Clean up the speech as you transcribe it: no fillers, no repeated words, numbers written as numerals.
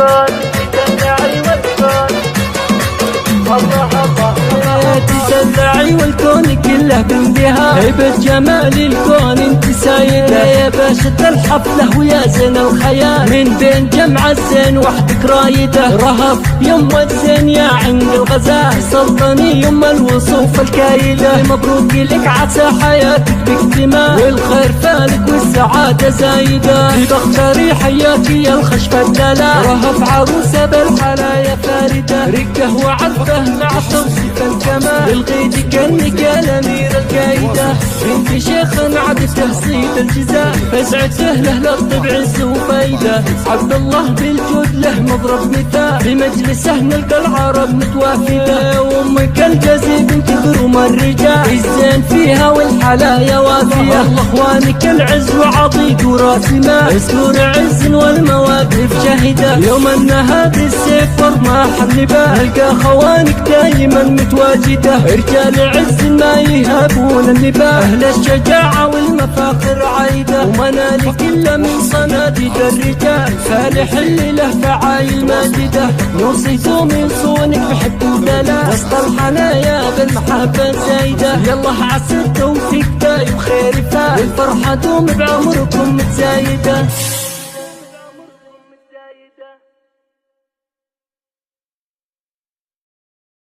والكون تدلعي والكون الله الله تدلعي والكون كله بندها هيبة جمال الكون انت سايدة يا باشا الحفلة ويا زين الخيال من بين جمع الزين وحدك رايدة رهف يما الزين يا عند الغزال سلطني يما الوصوف الكايدة مبروك لك عسى حياتك باكتمال والخير فالك والسعادة زايدة بختاري حياتي يا الخشفة الدلال رهف عروسة بالحلايا فاردة ركه وعذبه مع توصيف الجمال الغيدي كأنك الأمير القايدة بنت شيخ عد تحصيل الجزاء فسعته له للطبع عز وفايدة عبد الله بالجود له مضرب مثال بمجلسه نلقى العرب متوافدة وامك الجزي بنت غروم الرجال الزين فيها والحلايا وافية اخوانك العز وعضيد وراس مال اسكور عز والمواقف شاهدة يوم النهار السيف ورماح النبال نلقى خوانك دايما متواجدة رجال عز ما يهابون النبال أهل الشجاعة والمفاخر عايدة ومنالك إلا من صناديد الرجال فالح اللي له فعايل ماجدة نوصيته من صونك بحب ودلال وسط الحنايا بالمحبة زايدة يلا عسى التوفيق دايم خير فال والفرحة دوم بعمركم متزايدة